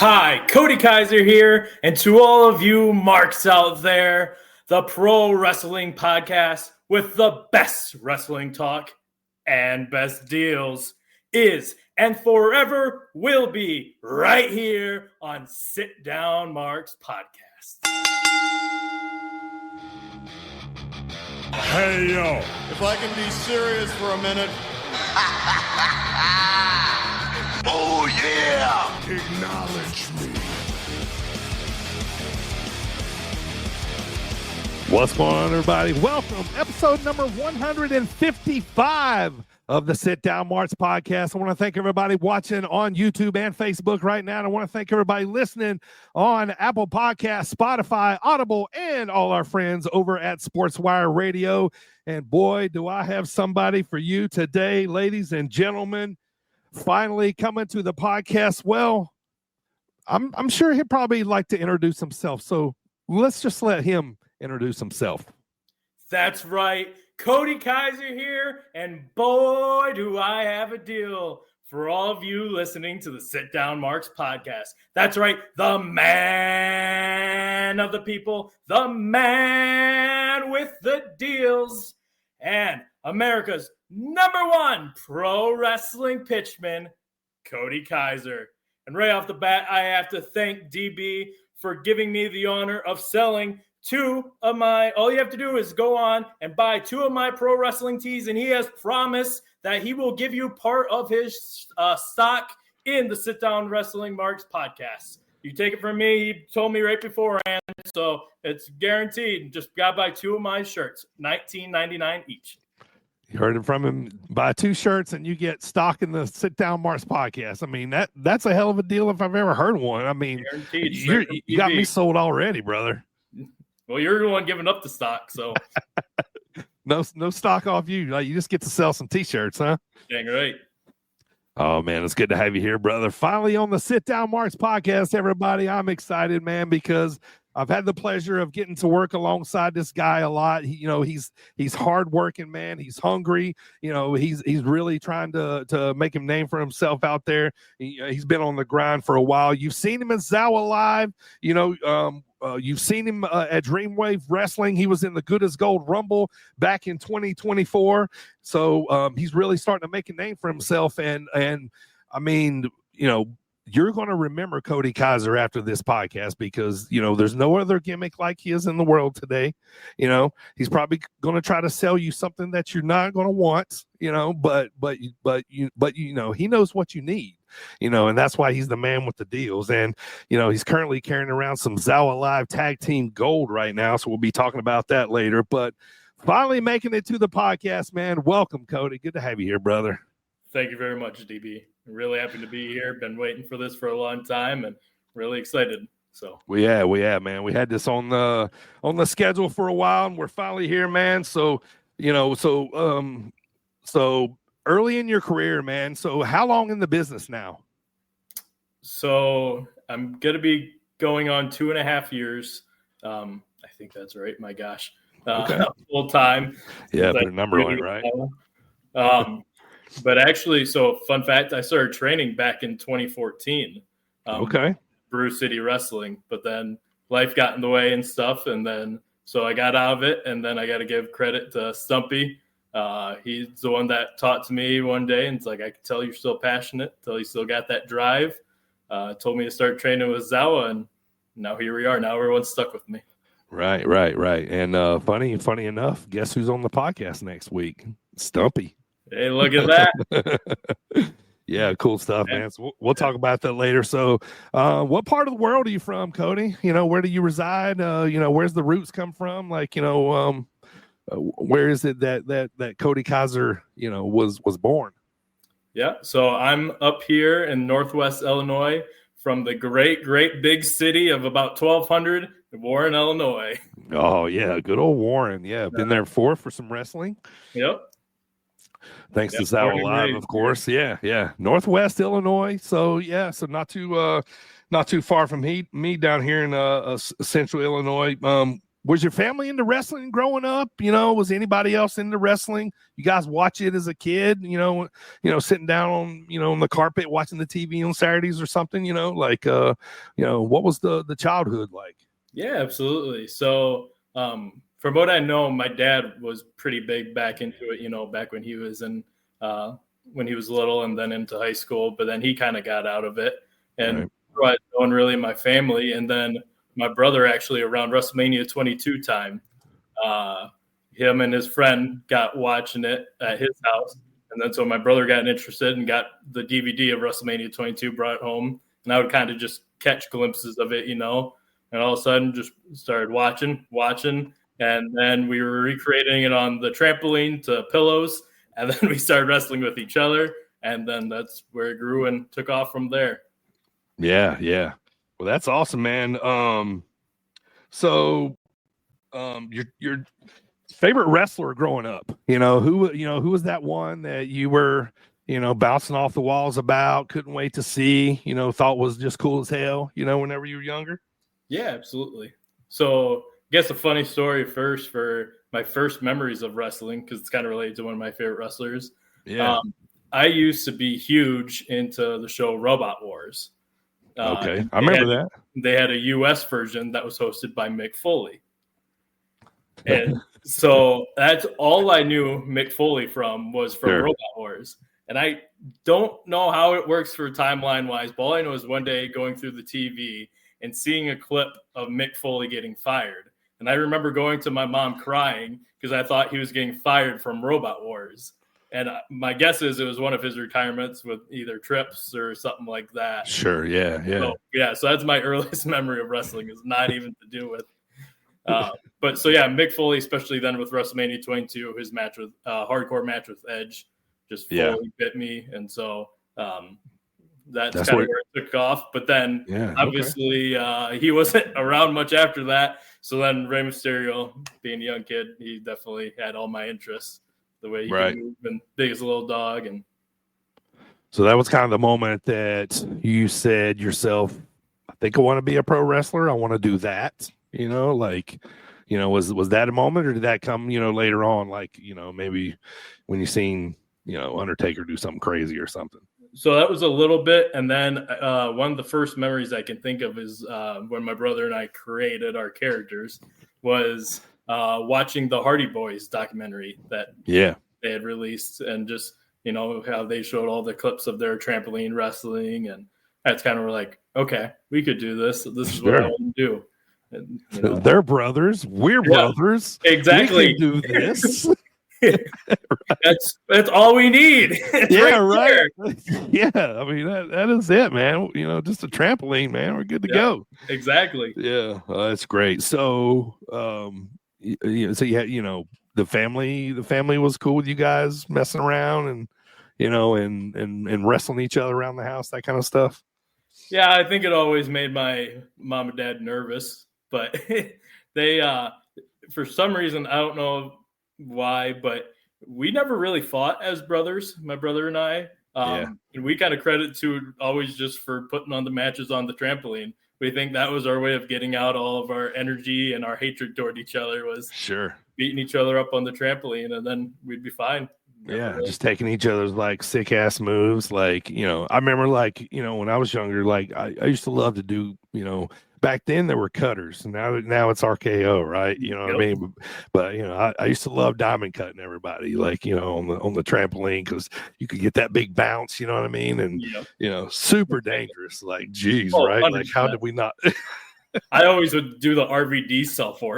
Hi, Kody Kaiser here, and to all of you marks out there, the Pro Wrestling Podcast with the best wrestling talk and best deals is and forever will be right here on Sit Down Marks Podcast. Hey, yo. If I can be serious for a minute. Oh, yeah. Acknowledge me. What's going on, everybody? Welcome. Episode number 155 of the Sit Down Marks Podcast. I want to thank everybody watching on YouTube and Facebook right now. And I want to thank everybody listening on Apple Podcasts, Spotify, Audible, and all our friends over at SportzWire Radio. And boy, do I have somebody for you today, ladies and gentlemen. Finally coming to the podcast. Well, I'm sure he'd probably like to introduce himself. So let's just let him introduce himself. That's right. Kody Kaiser here, and boy, do I have a deal for all of you listening to the Sit Down Marks Podcast. That's right, the man of the people, the man with the deals, and America's number one pro wrestling pitchman, Kody Kaiser. And right off the bat, I have to thank DB for giving me the honor of selling all you have to do is go on and buy 2 of my pro wrestling tees, and he has promised that he will give you part of his stock in the Sit Down Wrestling Marks Podcast. You take it from me. He told me right beforehand, so it's guaranteed. Just got to buy 2 of my shirts, $19.99 each. You heard it from him. Buy 2 shirts and you get stock in the Sit Down Marks Podcast. I mean, that's a hell of a deal if I've ever heard one. I mean, you got me sold already, brother. Well, you're the one giving up the stock, so no stock off you. You just get to sell some T-shirts, huh? Dang right. Oh man, it's good to have you here, brother. Finally on the Sit Down Marks Podcast, everybody. I'm excited, man, because I've had the pleasure of getting to work alongside this guy a lot. He's hardworking, man. He's hungry. He's really trying to make him name for himself out there. He's been on the grind for a while. You've seen him in ZOWA Live. You've seen him at Dreamwave Wrestling. He was in the Good as Gold Rumble back in 2024. So he's really starting to make a name for himself. And I mean, you're going to remember Kody Kaiser after this podcast because, there's no other gimmick like his in the world today. He's probably going to try to sell you something that you're not going to want, but he knows what you need. And that's why he's the man with the deals. And, he's currently carrying around some ZOWA Live Tag Team Gold right now. So we'll be talking about that later. But finally making it to the podcast, man. Welcome, Kody. Good to have you here, brother. Thank you very much, DB. I'm really happy to be here. Been waiting for this for a long time and really excited. So we have, man. We had this on the schedule for a while, and we're finally here, man. So so early in your career, man. So how long in the business now? So I'm gonna be going on 2.5 years. I think that's right. My gosh, okay. Full time. Yeah, the number one, right? But actually, so fun fact, I started training back in 2014. Okay. Brew City Wrestling, but then life got in the way and stuff. And then, so I got out of it, and then I got to give credit to Stumpy. He's the one that taught to me one day. And it's like, I can tell you're still passionate, tell you still got that drive. Told me to start training with ZOWA, and now here we are. Now everyone's stuck with me. Right. And funny enough, guess who's on the podcast next week? Stumpy. Hey, look at that. Yeah, cool stuff, man. So we'll talk about that later. So what part of the world are you from, Kody? Where do you reside? Where's the roots come from? Like, where is it that Kody Kaiser, was born? Yeah, so I'm up here in Northwest Illinois from the great big city of about 1,200, Warren, Illinois. Oh, yeah, good old Warren. Yeah, been there for some wrestling. Yep. Thanks to ZOWA Live, of course. Yeah. Northwest Illinois. So not too far from me down here in Central Illinois. Was your family into wrestling growing up? Was anybody else into wrestling? You guys watch it as a kid, sitting down on the carpet watching the TV on Saturdays or something, what was the childhood like? Yeah, absolutely. So, from what I know, my dad was pretty big back into it, back when he was when he was little and then into high school, but then he kind of got out of it. And right. No one really in my family. And then my brother actually around WrestleMania 22 time, him and his friend got watching it at his house. And then so my brother got interested and got the DVD of WrestleMania 22, brought it home. And I would kind of just catch glimpses of it, and all of a sudden just started watching. And then we were recreating it on the trampoline to pillows. And then we started wrestling with each other. And then that's where it grew and took off from there. Yeah. Well, that's awesome, man. So your favorite wrestler growing up, who was that one that you were, bouncing off the walls about, couldn't wait to see, thought was just cool as hell, whenever you were younger? Yeah, absolutely. So I guess a funny story first for my first memories of wrestling, because it's kind of related to one of my favorite wrestlers. Yeah. I used to be huge into the show Robot Wars. Okay, I remember that. They had a U.S. version that was hosted by Mick Foley. And so that's all I knew Mick Foley from Robot Wars. And I don't know how it works for timeline-wise, but all I know is one day going through the TV and seeing a clip of Mick Foley getting fired. And I remember going to my mom crying because I thought he was getting fired from Robot Wars. And my guess is it was one of his retirements with either trips or something like that. Sure, yeah. So that's my earliest memory of wrestling, is not even to do with. But so, yeah, Mick Foley, especially then with WrestleMania 22, his match with hardcore match with Edge just fully bit me. And so that's kind of where it took off. But then obviously he wasn't around much after that. So then Rey Mysterio, being a young kid, he definitely had all my interests. The way he could move and big as a little dog. And so that was kind of the moment that you said yourself, I think I want to be a pro wrestler. I want to do that, was that a moment, or did that come, later on? Maybe when you seen, Undertaker do something crazy or something. So that was a little bit. And then one of the first memories I can think of is when my brother and I created our characters was watching the Hardy Boys documentary that they had released, and just, how they showed all the clips of their trampoline wrestling. And that's kind of like, okay, we could do this. This is what I want to do. And, they're brothers. We're brothers. Exactly. We can do this. That's all we need. Right. Yeah, I mean that is it, man. Just a trampoline, man. We're good to go. Exactly. Yeah, that's great. So so you had, the family was cool with you guys messing around and and wrestling each other around the house, that kind of stuff. Yeah, I think it always made my mom and dad nervous, but they for some reason, I don't know why, but we never really fought as brothers, my brother and I. And we kind of credit to always just for putting on the matches on the trampoline. We think that was our way of getting out all of our energy and our hatred toward each other, was beating each other up on the trampoline, and then we'd be fine. Just taking each other's sick ass moves. I remember when I was younger, I used to love to do, back then there were cutters, and now it's RKO, right? What I mean? But I used to love diamond cutting everybody, on the trampoline, because you could get that big bounce, you know what I mean? And super dangerous. Geez, right? 100%. How did we not? I always would do the RVD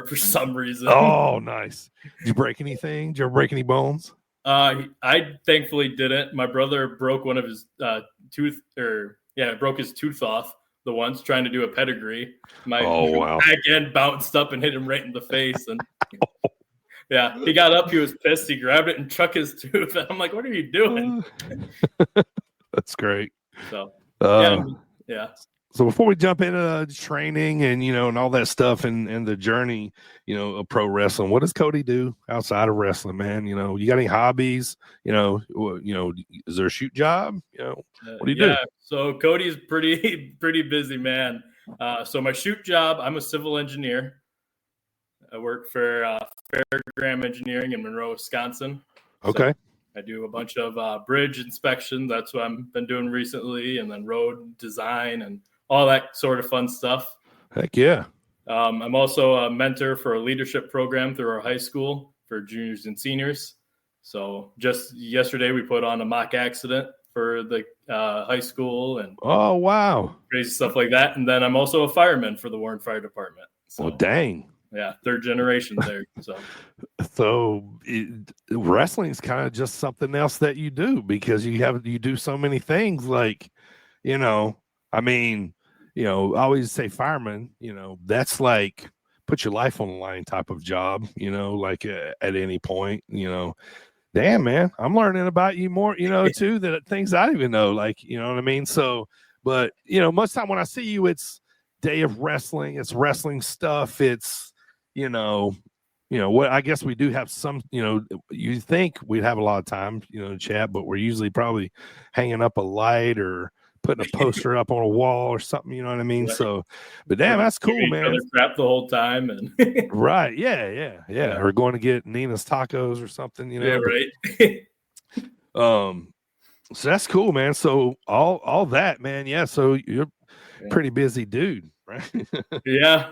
for some reason. Oh, nice. Did you break anything? Did you ever break any bones? I thankfully didn't. My brother broke one of his broke his tooth off the once trying to do a pedigree. My back end bounced up and hit him right in the face. And he got up, he was pissed, he grabbed it and chucked his tooth. And I'm like, what are you doing? That's great. So So before we jump into training and and all that stuff and the journey, of pro wrestling, what does Kody do outside of wrestling, man? You got any hobbies? Is there a shoot job? What do you do? So Cody's pretty busy, man. So my shoot job, I'm a civil engineer. I work for Fairgram Engineering in Monroe, Wisconsin. Okay. So I do a bunch of bridge inspection. That's what I've been doing recently, and then road design and all that sort of fun stuff. Heck yeah. I'm also a mentor for a leadership program through our high school for juniors and seniors. So just yesterday we put on a mock accident for the high school and oh wow, crazy stuff like that. And then I'm also a fireman for the Warren Fire Department. So, well, dang. Yeah, third generation there. So wrestling is kind of just something else that you do because you do so many things. Like, I mean, I always say fireman. That's like put your life on the line type of job. Like at any point. Damn, man, I'm learning about you more, too, that things I didn't even know, like, you know what I mean? So, but, most time when I see you, it's day of wrestling, it's wrestling stuff. It's, what I guess we do have some, you think we'd have a lot of time, to chat, but we're usually probably hanging up a light or putting a poster up on a wall or something, you know what I mean? Right. So, but damn, that's cool, man. Crap the whole time, and right, yeah. Or going to get Nina's tacos or something, Yeah, right. So that's cool, man. So all that, man. Yeah. So you're a pretty busy dude, right? Yeah,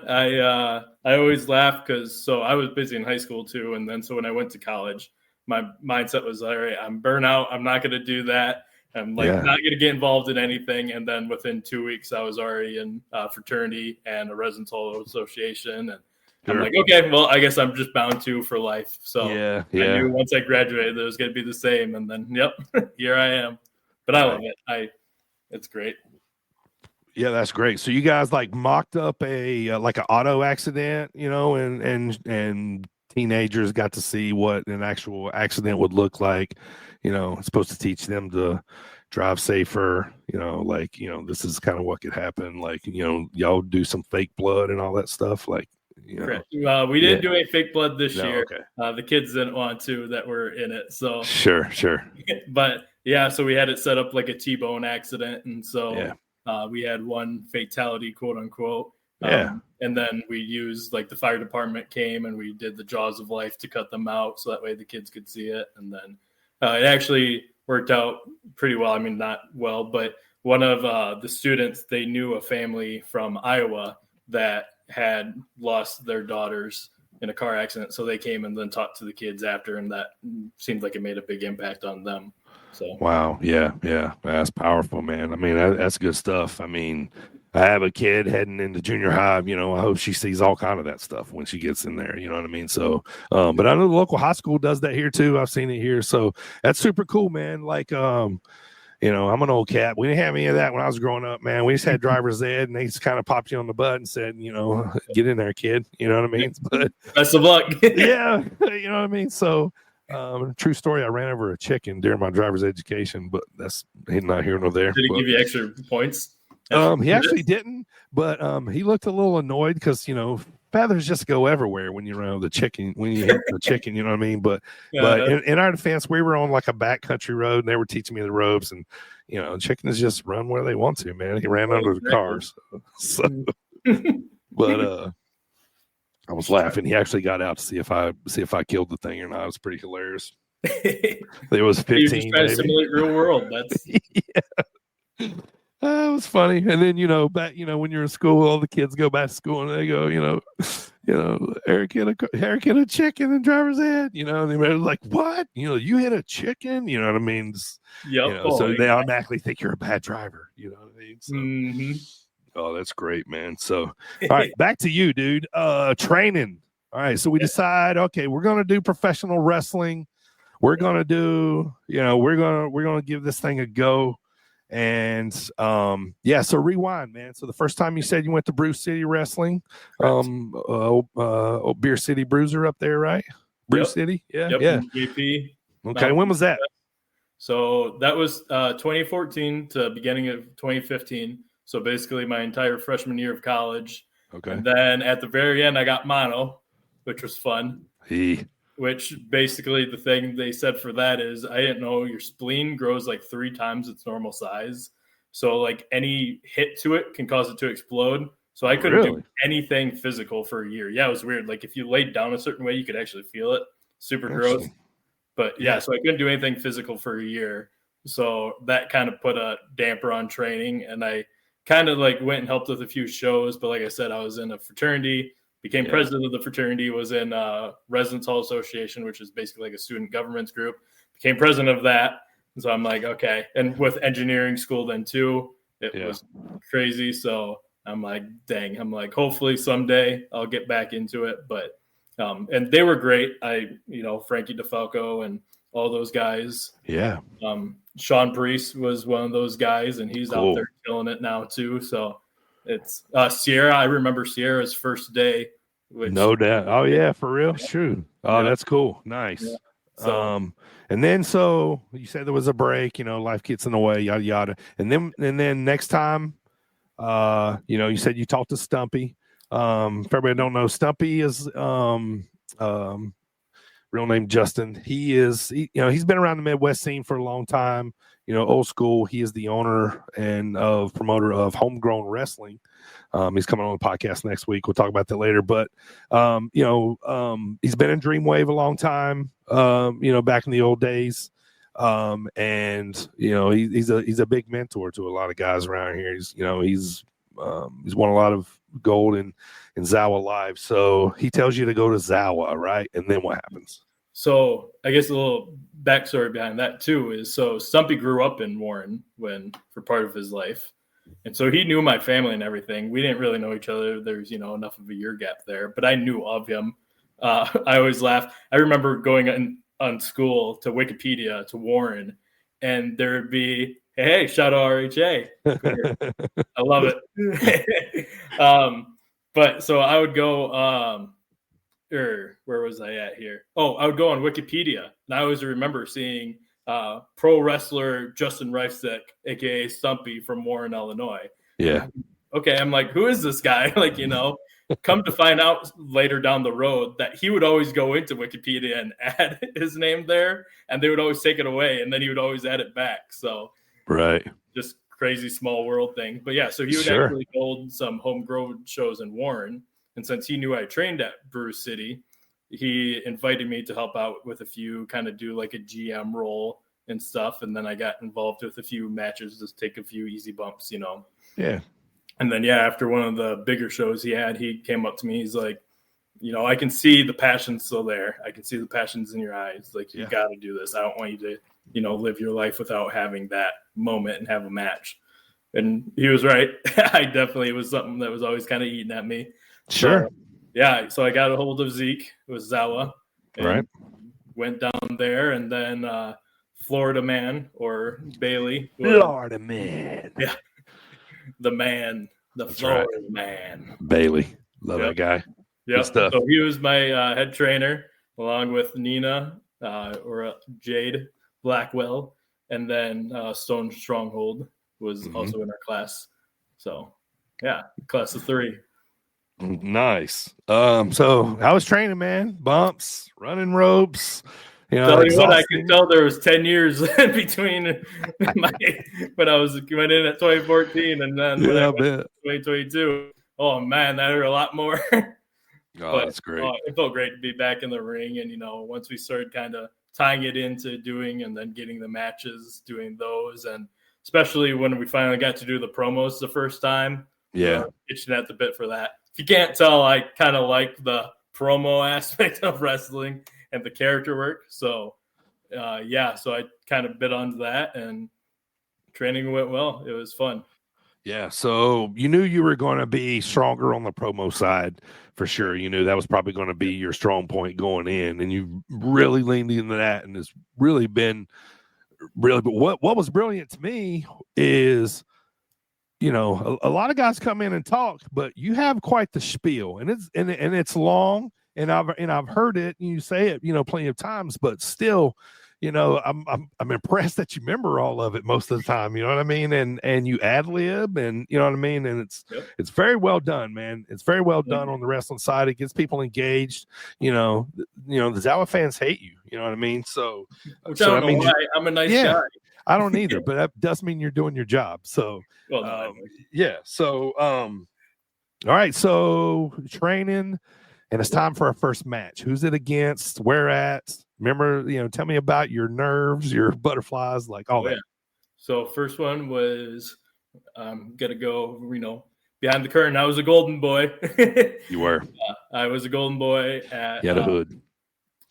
I always laugh because I was busy in high school too, and then so when I went to college, my mindset was all right. I'm burnout. I'm not going to do that. I'm not going to get involved in anything. And then within 2 weeks, I was already in fraternity and a residence hall association. And I'm like, okay, well, I guess I'm just bound to for life. So I knew once I graduated, it was going to be the same. And then, here I am. But I love it. It's great. Yeah, that's great. So you guys like mocked up a like an auto accident, and teenagers got to see what an actual accident would look like. It's supposed to teach them to drive safer, this is kind of what could happen. Like, y'all do some fake blood and all that stuff. Like, Correct. We didn't do any fake blood this year. Okay. The kids didn't want to that were in it. So sure. But so we had it set up like a T-bone accident. And so we had one fatality, quote unquote. And then we used like the fire department came and we did the jaws of life to cut them out. So that way the kids could see it. And then it actually worked out pretty well. I mean, not well, but one of the students, they knew a family from Iowa that had lost their daughters in a car accident. So they came and then talked to the kids after, and that seemed like it made a big impact on them. So wow. Yeah. That's powerful, man. I mean, that's good stuff. I mean, I have a kid heading into junior high, I hope she sees all kind of that stuff when she gets in there, you know what I mean? So, but I know the local high school does that here too. I've seen it here. So that's super cool, man. Like, I'm an old cat. We didn't have any of that when I was growing up, man. We just had driver's ed and they just kind of popped you on the butt and said, get in there, kid. You know what I mean? But best of luck. Yeah. You know what I mean? So, true story. I ran over a chicken during my driver's education, but that's not here nor there. Did he give you extra points? He actually didn't, but he looked a little annoyed because feathers just go everywhere when you run the chicken. When you hit the chicken, you know what I mean. But in our defense, we were on like a backcountry road, and they were teaching me the ropes, and chickens just run where they want to. Man, he ran under the cars. So, but I was laughing. He actually got out to see if I killed the thing or not. It was pretty hilarious. It was 15. You're just trying to simulate real world. That's yeah. It was funny. And then, back, when you're in school, all the kids go back to school and they go, Eric hit a chicken in driver's ed, and they're like, what? You hit a chicken? You know what I mean? So they automatically think you're a bad driver. You know what I mean? So, Oh, that's great, man. So, all right, back to you, dude. Training. All right. So we decide, okay, we're going to do professional wrestling. We're going to do, we're going to give this thing a go. And so rewind, man. So the first time you said you went to Bruce City Wrestling, Beer City Bruiser up there, right? Bruce City, yeah. JP. Okay, when was that? So that was 2014 to beginning of 2015. So basically my entire freshman year of college. Okay. And then at the very end, I got mono, which was fun. Which basically the thing they said for that is I didn't know your spleen grows like 3 times its normal size. So like any hit to it can cause it to explode. So I couldn't do anything physical for a year. Yeah, it was weird. Like if you laid down a certain way, you could actually feel it. Super gross. But yeah, so I couldn't do anything physical for a year. So that kind of put a damper on training. And I kind of like went and helped with a few shows. But like I said, I was in a fraternity, became president of the fraternity, was in Residence Hall Association, which is basically like a student governments group, became president of that. And so I'm like, okay. And with engineering school then too, it was crazy. So I'm like, dang, I'm like, hopefully someday I'll get back into it. But, and they were great. Frankie DeFalco and all those guys. Yeah. Sean Priest was one of those guys, and he's out there killing it now too. So it's Sierra. I remember Sierra's first day. No doubt. Oh yeah, for real. True. Oh, that's cool. Nice. Yeah. So, and then so you said there was a break. Life gets in the way. Yada yada. And then next time, you said you talked to Stumpy. If everybody don't know, Stumpy is real name Justin. He's been around the Midwest scene for a long time. Old school. He is the owner and promoter of Homegrown Wrestling. He's coming on the podcast next week. We'll talk about that later. But he's been in Dreamwave a long time. Back in the old days. And he's a big mentor to a lot of guys around here. He's won a lot of gold in ZOWA Live. So he tells you to go to ZOWA, right? And then what happens? So I guess a little backstory behind that too is, so Stumpy grew up in Warren for part of his life. And so he knew my family and everything. We didn't really know each other. There's, enough of a year gap there, but I knew of him. I always laugh. I remember going on school to Wikipedia to Warren, and there would be, hey, shout out RHA. I love it. But so I would go, where was I at here? Oh, I would go on Wikipedia, and I always remember seeing pro wrestler Justin Reifsick, aka Stumpy from Warren, Illinois. Yeah. Okay, I'm like, who is this guy? Come to find out later down the road that he would always go into Wikipedia and add his name there, and they would always take it away, and then he would always add it back. So right, just crazy small world thing. But yeah, so he would actually hold some homegrown shows in Warren, and since he knew I trained at Bruce City, he invited me to help out with a few, kind of do like a GM role and stuff, and then I got involved with a few matches, just take a few easy bumps, Yeah. And then, after one of the bigger shows he came up to me. He's like, I can see the passion's still there. I can see the passion's in your eyes. Like, you got to do this. I don't want you to, live your life without having that moment and have a match. And he was right. It was something that was always kind of eating at me. Sure. So I got a hold of Zeke. It was ZOWA. Right. Went down there, and then Florida Man, or Bailey. Florida Man. Yeah. The man, the Florida man. Bailey. Love that guy. Yeah. So he was my head trainer, along with Nina or Jade Blackwell. And then Stone Stronghold was also in our class. So, class of 3. Nice. So I was training, man. Bumps, running ropes. Tell you what, I could tell there was 10 years between when I went in at 2014 and then when I went in 2022. Oh man, that hurt a lot more. That's great. It felt great to be back in the ring, and once we started kind of tying it into doing and then getting the matches, doing those, and especially when we finally got to do the promos the first time. Yeah, itching at the bit for that. If you can't tell, I kind of like the promo aspect of wrestling and the character work. So, so I kind of bit onto that, and training went well. It was fun. Yeah. So you knew you were going to be stronger on the promo side for sure. You knew that was probably going to be your strong point going in, and you really leaned into that, and it's really been really. But what was brilliant to me is, a lot of guys come in and talk, but you have quite the spiel, and it's long. And I've heard it, and you say it, plenty of times, but still, I'm impressed that you remember all of it most of the time. You know what I mean? And you ad lib, and you know what I mean. And it's very well done, man. It's very well done on the wrestling side. It gets people engaged. The ZOWA fans hate you. You know what I mean? So, which I don't know why. I'm a nice guy. I don't either, but that does mean you're doing your job. So, well, no, yeah. So, All right, so training, and it's time for our first match. Who's it against? Where at? Remember, tell me about your nerves, your butterflies, like all that. Yeah. So first one was gonna go, behind the curtain. I was a golden boy. You were. I was a golden boy at You had a hood.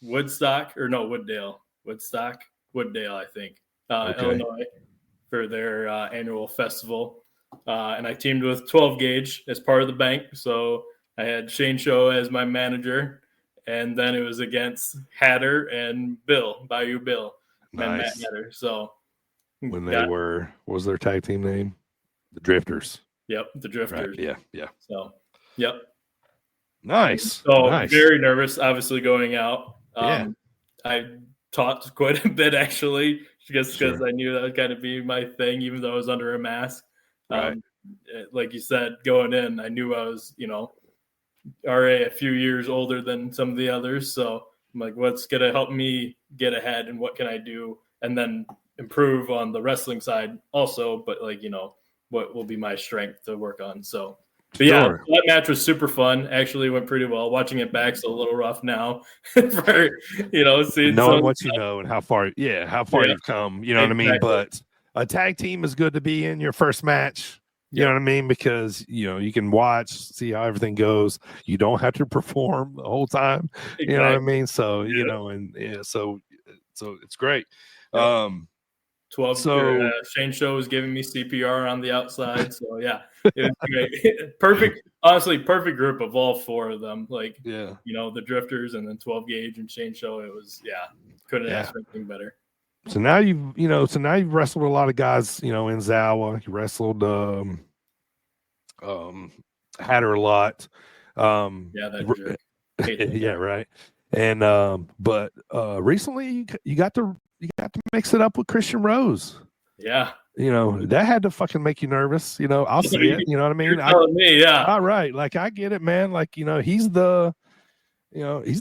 Wooddale, I think, Okay. Illinois, for their annual festival. And I teamed with 12 Gauge as part of the bank. So I had Shane Show as my manager. And then it was against Hatter and Bayou Bill, and Matt Nice. Hatter. So When they were, what was their tag team name? The Drifters. Yep, the Drifters. Right. Yeah. So, yep. Nice. So nice. very nervous, obviously, going out. Yeah. I taught quite a bit, actually, just because Sure. I knew that would kind of be my thing, even though I was under a mask. Right. Like you said, going in, I knew I was, already a few years older than some of the others. So I'm like, what's going to help me get ahead, and what can I do? And then improve on the wrestling side also, but what will be my strength to work on. So, but yeah, Sure. that match was super fun. Actually went pretty well. Watching it back's a little rough now for, seeing knowing what you know and how far you've come, you know what I mean? Exactly. But a tag team is good to be in your first match. You know what I mean? Because, you can watch, see how everything goes. You don't have to perform the whole time. Exactly. You know what I mean? So, so it's great. Yep. 12. So Shane Show was giving me CPR on the outside. So yeah, it was great. Perfect group of all four of them. Like, the Drifters and then 12 Gauge and Shane Show. It was, couldn't ask for anything better. So now you've wrestled a lot of guys, in ZOWA. You wrestled Hatter a lot. That jerk. Yeah, right. And but recently you got to mix it up with Christian Rose. Yeah. That had to fucking make you nervous. I'll see it. You know what I mean? You're telling me, yeah. All right. Like, I get it, man. Like, he's he's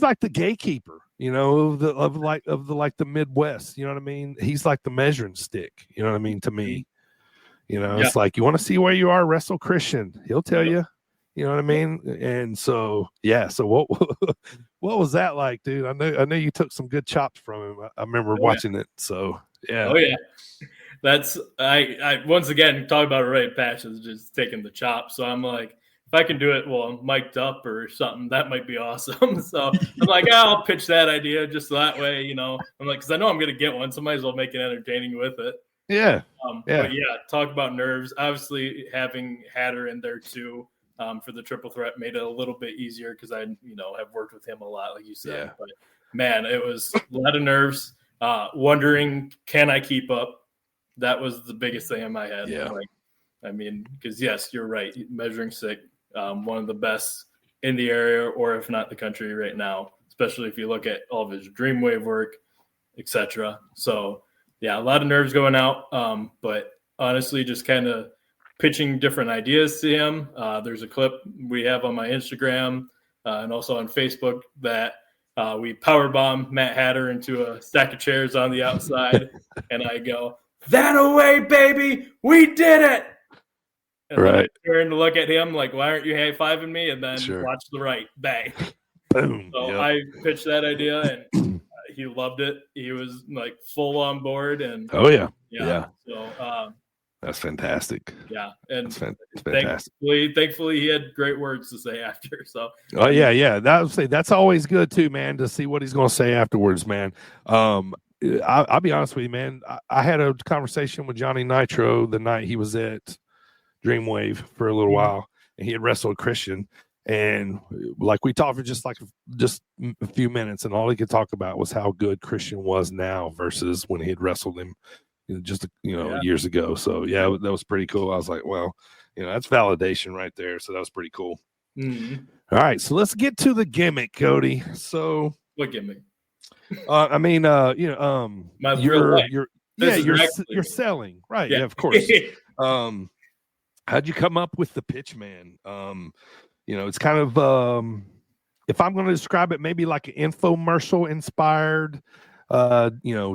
like the gatekeeper, of the Midwest. You know what I mean? He's like the measuring stick. You know what I mean? To me, it's like, you want to see where you are, wrestle Christian. He'll tell you. You know what I mean? And so, so what was that like, dude? I know you took some good chops from him. I remember watching it. So, yeah. Oh, yeah. That's, I once again, talk about a rite of passage, just taking the chops. So I'm like, if I can do it while I'm mic'd up or something, that might be awesome. So I'm like, I'll pitch that idea just that way, I'm like, because I know I'm going to get one, so might as well make it entertaining with it. Yeah. But talk about nerves. Obviously, having Hatter in there too, for the triple threat made it a little bit easier because I, have worked with him a lot, like you said. Yeah. But man, it was a lot of nerves. Wondering, can I keep up? That was the biggest thing in my head. Yeah. Because yes, you're right. Measuring stick, one of the best in the area, or if not the country right now, especially if you look at all of his Dreamwave work, etc. So yeah, a lot of nerves going out. But honestly, just kind of pitching different ideas to him. There's a clip we have on my Instagram and also on Facebook that we powerbomb Matt Hatter into a stack of chairs on the outside. And I go, that away, baby, we did it. And then I turn to look at him like, why aren't you high-fiving me? And then watch the right, bang. Boom. So I pitched that idea, and he loved it. He was like full on board. And yeah. So that's fantastic. Yeah, and that's fantastic. Thankfully, he had great words to say after. So, that's always good too, man. To see what he's going to say afterwards, man. I'll be honest with you, man. I had a conversation with Johnny Nitro the night he was at Dreamwave for a little while, and he had wrestled Christian, and like we talked for just a few minutes, and all he could talk about was how good Christian was now versus when he had wrestled him years ago. So that was pretty cool. I was like, well, that's validation right there. So that was pretty cool. Mm-hmm. All right, so let's get to the gimmick, Kody. So what gimmick? You're selling, right? Yeah, of course. How'd you come up with the Pitchman? It's kind of if I'm going to describe it, maybe like an infomercial inspired,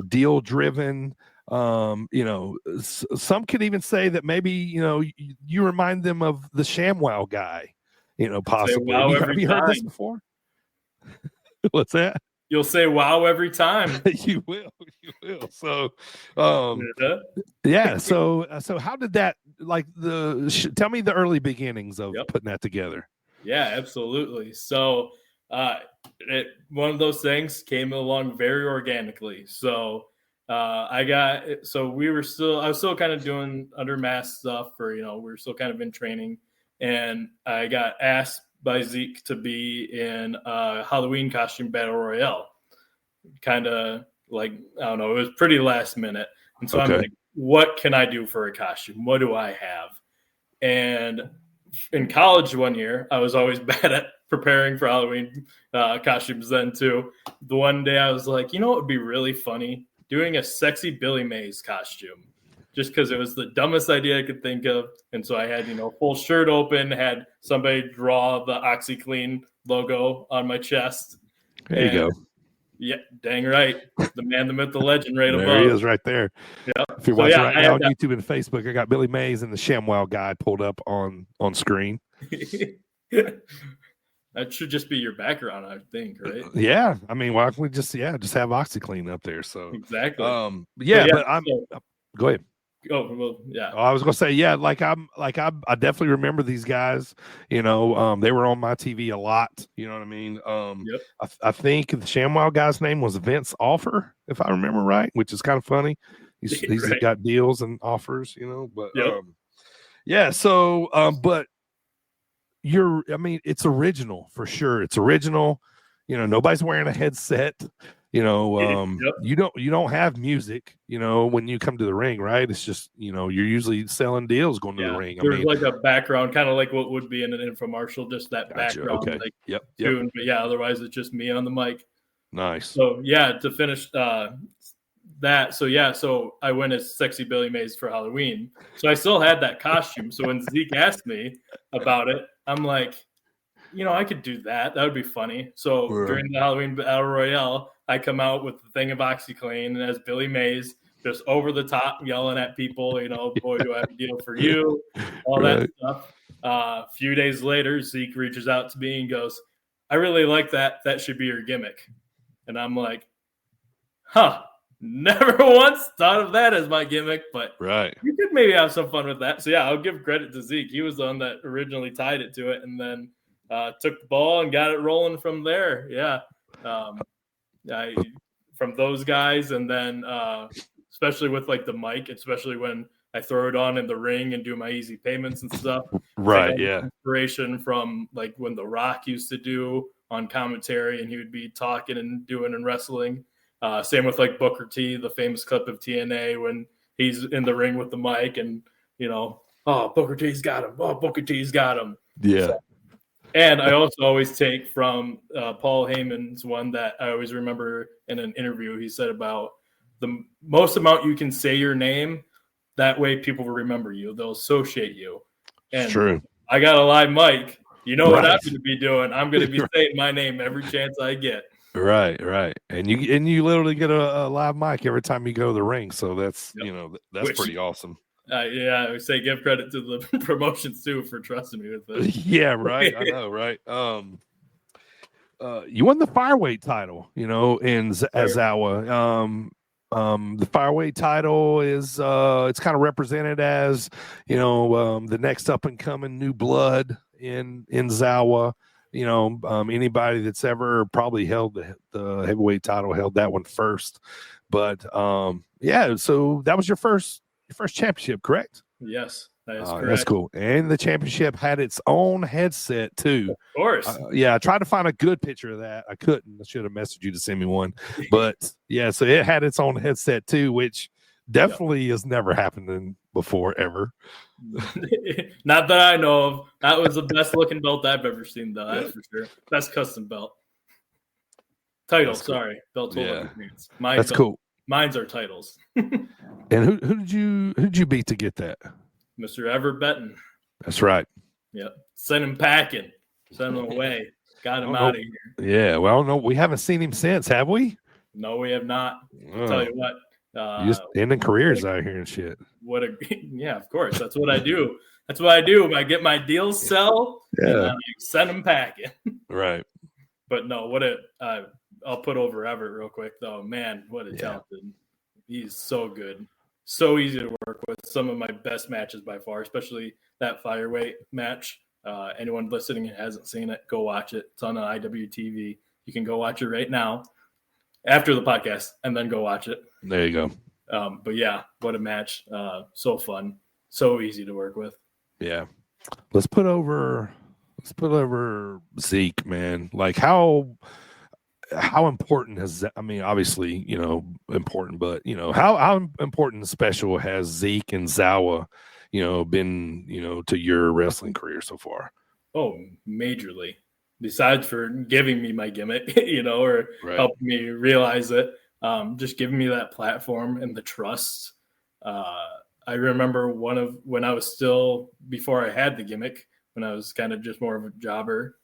deal driven. Some could even say that maybe you remind them of the ShamWow guy. possibly. Wow Have you heard this before? What's that? You'll say wow every time. You will. So, Yeah. So how did that, like, tell me the early beginnings of putting that together. Yeah, absolutely. So, one of those things came along very organically. So, I was still kind of doing under mask stuff we were still kind of in training, and I got asked by Zeke to be in a Halloween costume battle royale. Kind of like, I don't know, it was pretty last minute. And so I'm like, what can I do for a costume? What do I have? And in college one year, I was always bad at preparing for Halloween costumes then too. The one day I was like, what would be really funny? Doing a sexy Billy Mays costume. Just because it was the dumbest idea I could think of. And so I had, full shirt open, had somebody draw the OxyClean logo on my chest. There you go. Yeah, dang right. The man, the myth, the legend right above. There he is right there. Yeah. If you're watching right now on YouTube and Facebook, I got Billy Mays and the ShamWow guy pulled up on screen. That should just be your background, I think, right? Yeah. I mean, why can't we just have OxyClean up there? So exactly. Go ahead. Oh, well, yeah. I was gonna say, I definitely remember these guys. They were on my TV a lot. You know what I mean? I think the ShamWow guy's name was Vince Offer, if I remember right, which is kind of funny. He's right. got deals and offers, but but it's original for sure. It's original. Nobody's wearing a headset. You don't have music, when you come to the ring, right? It's just, you're usually selling deals going to the ring. There's like a background, kind of like what would be in an infomercial, just that background. Okay. Tune, but otherwise it's just me on the mic. Nice. So to finish that. So I went as Sexy Billy Mays for Halloween. So I still had that costume. So when Zeke asked me about it, I'm like, I could do that. That would be funny. So during the Halloween Battle Royale, I come out with the thing of OxyClean and as Billy Mays, just over the top, yelling at people, boy, do I have a deal for you, all that stuff. A few days later, Zeke reaches out to me and goes, I really like that. That should be your gimmick. And I'm like, never once thought of that as my gimmick, but you could maybe have some fun with that. So I'll give credit to Zeke. He was the one that originally tied it to it, and then took the ball and got it rolling from there. From those guys, and then especially with like the mic, especially when I throw it on in the ring and do my easy payments and stuff. Inspiration from like when The Rock used to do on commentary, and he would be talking and doing and wrestling. Same with like Booker T, the famous clip of TNA when he's in the ring with the mic and Booker T's got him. Oh, Booker T's got him. Yeah. So, and I also always take from Paul Heyman's one that I always remember in an interview. He said about the most amount you can say your name, that way people will remember you. They'll associate you. And true. I got a live mic. You know what I'm going to be doing. I'm going to be saying my name every chance I get. Right. And you literally get a live mic every time you go to the ring. So that's, that's pretty awesome. I would say give credit to the promotions too for trusting me with this. Yeah, right. I know, right. You won the fireweight title, in ZOWA. The fireweight title is it's kind of represented as the next up and coming new blood in ZOWA. Anybody that's ever probably held the heavyweight title held that one first. But so that was your first championship, correct? Yes, that is correct. That's cool. And the championship had its own headset too. Of course. I tried to find a good picture of that. I couldn't. I should have messaged you to send me one. But so it had its own headset too, which definitely has never happened before ever. Not that I know of. That was the best looking belt I've ever seen, though. That's for sure. Best custom belt. Title, sorry. Belt holder. That's cool. Mine's are titles. And who did you beat to get that? Mr. Everett Benton. That's right. Yep. Send him packing. Send him away. Got him out of here. Yeah. Well, no, we haven't seen him since, have we? No, we have not. I'll tell you what. You just ending careers out here and shit. Of course. That's what I do. That's what I do. I get my deals sell, and then I send them packing. Right. But no, I'll put over Everett real quick, though. Man, what a talented. He's so good. So easy to work with. Some of my best matches by far, especially that Fireweight match. Anyone listening and hasn't seen it, go watch it. It's on IWTV. You can go watch it right now after the podcast and then go watch it. There you go. But yeah, what a match. So fun. So easy to work with. Yeah. Let's put over Zeke, man. Like how important has, I mean, obviously, you know, important, but you know, how important and special has Zeke and ZOWA, you know, been, you know, to your wrestling career so far? Oh, majorly. Besides for giving me my gimmick, you know, or helping me realize it, just giving me that platform and the trust. I remember when I was still, before I had the gimmick, when I was kind of just more of a jobber,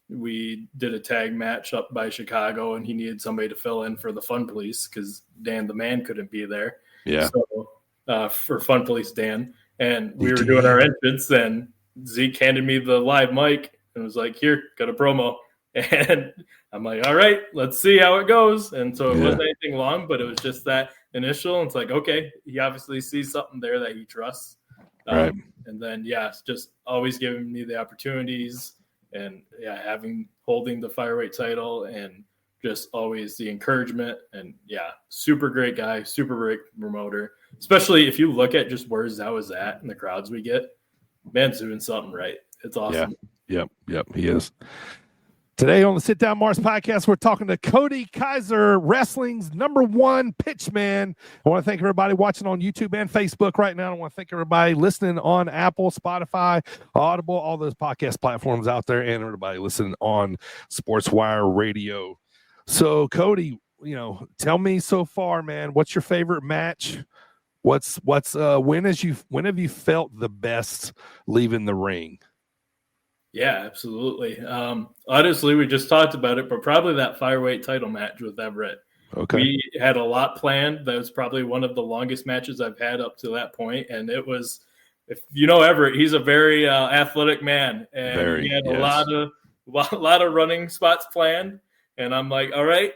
we did a tag match up by Chicago, and he needed somebody to fill in for the Fun Police because Dan the Man couldn't be there. Yeah. So for Fun Police Dan, and we were doing our entrance, and Zeke handed me the live mic and was like, "Here, got a promo." And I'm like, "All right, let's see how it goes." And so it wasn't anything long, but it was just that initial. And it's like, okay, he obviously sees something there that he trusts. Right. And then, it's just always giving me the opportunities, and holding the Fireweight title, and just always the encouragement. And super great guy, super great promoter, especially if you look at just where ZOWA's at and the crowds we get. Man's doing something right. It's awesome. Yep, he is. Today on the Sit Down Mars podcast, we're talking to Kody Kaiser, wrestling's #1 pitchman. I want to thank everybody watching on YouTube and Facebook right now. I want to thank everybody listening on Apple, Spotify, Audible, all those podcast platforms out there, and everybody listening on SportzWire Radio. So, Kody, you know, tell me so far, man, what's your favorite match? When have you felt the best leaving the ring? Yeah, absolutely. Honestly, we just talked about it, but probably that Fireweight title match with Everett. Okay. We had a lot planned. That was probably one of the longest matches I've had up to that point. And it was, if you know Everett, he's a very athletic man. And he had a lot of running spots planned. And I'm like, all right,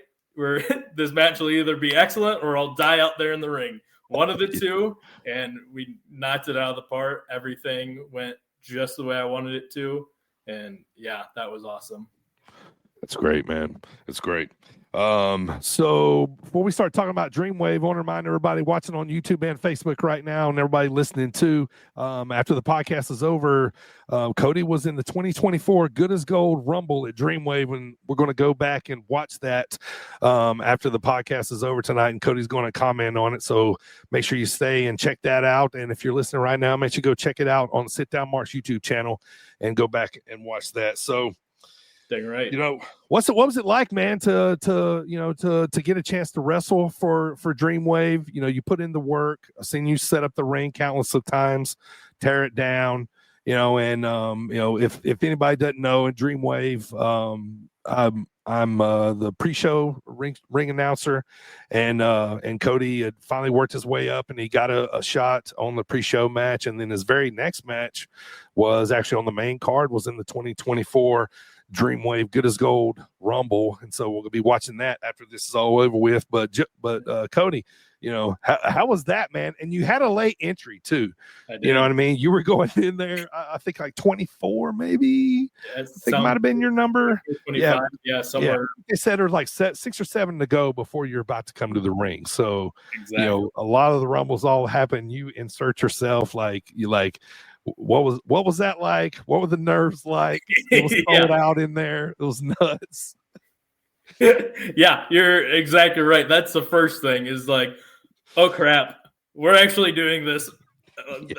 this match will either be excellent or I'll die out there in the ring. One of the two. And we knocked it out of the park. Everything went just the way I wanted it to. And that was awesome. That's great, man. It's great. So before we start talking about Dreamwave, I want to remind everybody watching on YouTube and Facebook right now, and everybody listening too, after the podcast is over, Kody was in the 2024 Good as Gold Rumble at Dreamwave, and we're going to go back and watch that after the podcast is over tonight, and Cody's going to comment on it. So make sure you stay and check that out. And if you're listening right now, make sure you go check it out on the Sit Down Marks YouTube channel and go back and watch that. So, right. You know, what was it like, man, to get a chance to wrestle for Dreamwave? You know, you put in the work. I've seen you set up the ring countless of times, tear it down, you know, and you know, if anybody doesn't know, in Dreamwave, I'm the pre-show ring announcer, and Kody had finally worked his way up, and he got a shot on the pre-show match, and then his very next match was actually on the main card, was in the 2024 Dreamwave Good as Gold Rumble, and so we'll be watching that after this is all over with. But Kody, you know, how was that, man? And you had a late entry too. You know what I mean? You were going in there, I think like 24, maybe. I think it might have been your number. 25, somewhere. Yeah. They said there was like 6 or 7 to go before you're about to come to the ring. So you know, a lot of the rumbles all happen. You insert yourself, what was that like? What were the nerves like? It was sold out in there. It was nuts. Yeah, you're exactly right. That's the first thing is like, oh crap, we're actually doing this.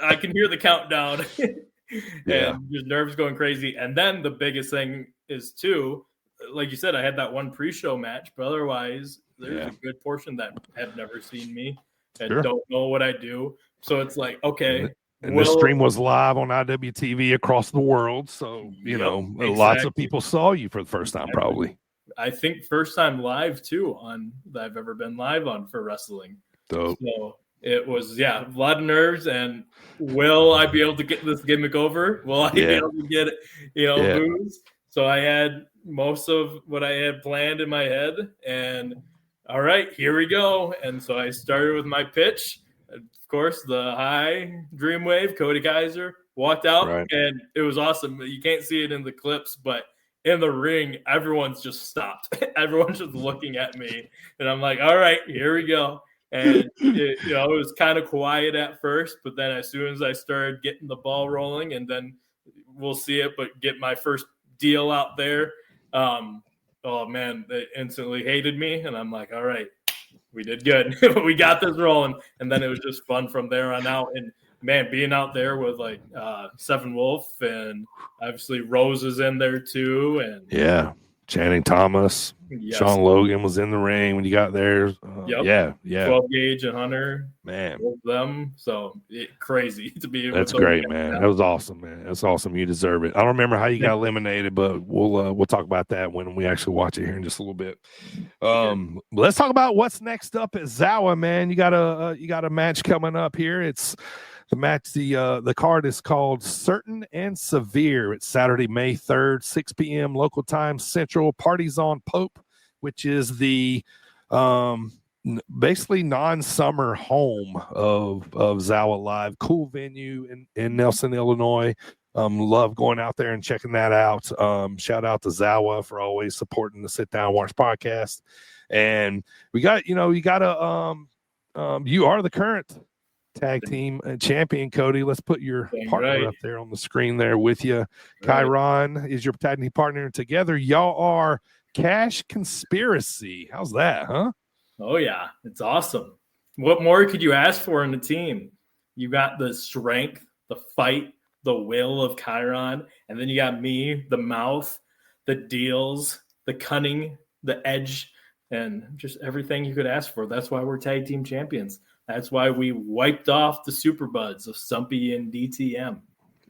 I can hear the countdown. And your nerves going crazy. And then the biggest thing is too, like you said, I had that one pre-show match, but otherwise there's a good portion that have never seen me and don't know what I do. So it's like, okay. And the stream was live on IWTV across the world. So, you know, lots of people saw you for the first time, probably. I think first time live, too, that I've ever been live on for wrestling. Dope. So, it was, a lot of nerves. And will I be able to get this gimmick over? Will I be able to get, booze? So I had most of what I had planned in my head, and all right, here we go. And so I started with my pitch. Of course, the high Dreamwave, Kody Kaiser, walked out, and it was awesome. You can't see it in the clips, but in the ring, everyone's just stopped. Everyone's just looking at me, and I'm like, all right, here we go. And it was kind of quiet at first, but then as soon as I started getting the ball rolling, and then we'll see it, but get my first deal out there, oh man, they instantly hated me, and I'm like, all right, we did good. We got this rolling. And then it was just fun from there on out. And man, being out there with like Seven Wolf, and obviously Rose is in there too, and Channing Thomas, Sean Logan was in the ring when you got there. 12 Gauge and Hunter, man, both of them. So crazy to be. That's great, man. That was awesome, man. That's awesome. You deserve it. I don't remember how you got eliminated, but we'll talk about that when we actually watch it here in just a little bit. Let's talk about what's next up at ZOWA, man. You got a match coming up here. It's the match. The card is called Certain and Severe. It's Saturday, May 3rd, 6 p.m. local time Central. Parties on Pope, which is the basically non-summer home of ZOWA Live. Cool venue in Nelson, Illinois. Love going out there and checking that out. Shout out to ZOWA for always supporting the Sit Down Watch podcast. And we got, you are the current tag team champion, Kody. Let's put your partner up there on the screen there with you. Chiron is your tag team partner. Together, y'all are Cash Conspiracy. How's that, huh? Oh, yeah. It's awesome. What more could you ask for in the team? You got the strength, the fight, the will of Chiron, and then you got me, the mouth, the deals, the cunning, the edge, and just everything you could ask for. That's why we're tag team champions. That's why we wiped off the super buds of Stumpy and DTM.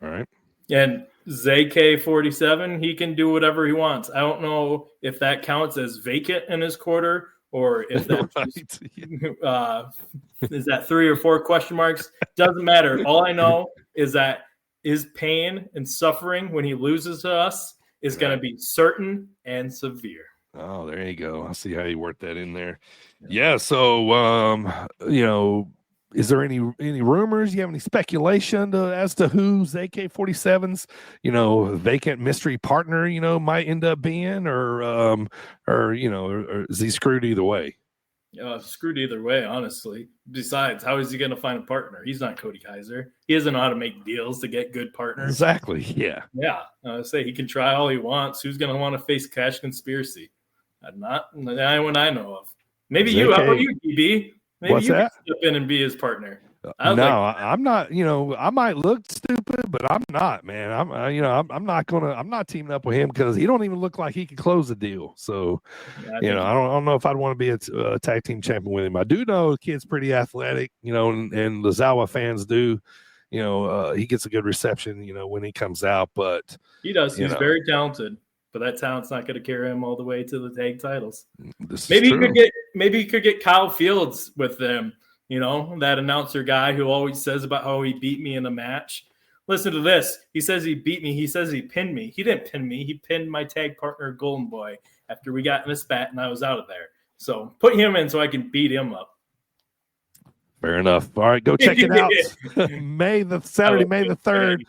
All right. And ZK47, he can do whatever he wants. I don't know if that counts as vacant in his quarter, or if that's is that 3 or 4 question marks. Doesn't matter. All I know is that his pain and suffering when he loses to us is going to be certain and severe. Oh, there you go. I see how you worked that in there. Yeah. So, is there any rumors? You have any speculation as to who AK-47's, vacant mystery partner, might end up being, or is he screwed either way? Screwed either way, honestly. Besides, how is he going to find a partner? He's not Kody Kaiser. He doesn't know how to make deals to get good partners. Exactly. Yeah. Yeah. He can try all he wants. Who's going to want to face Cash Conspiracy? Not anyone I know of. Maybe you. How about you, DB? Maybe What's you that? can step in and be his partner. I'm not. I might look stupid, but I'm not, man. I'm not teaming up with him because he don't even look like he can close the deal. So, I don't know if I'd want to be a tag team champion with him. I do know the kid's pretty athletic, and the ZOWA fans do. He gets a good reception, when he comes out. But he does. He's very talented. But that talent's not going to carry him all the way to the tag titles. Maybe he could get Kyle Fields with them. That announcer guy who always says about how he beat me in a match. Listen to this. He says he beat me. He says he pinned me. He didn't pin me. He pinned my tag partner, Golden Boy, after we got in a spat and I was out of there. So put him in so I can beat him up. Fair enough. All right, go check it out. Saturday, May the 3rd.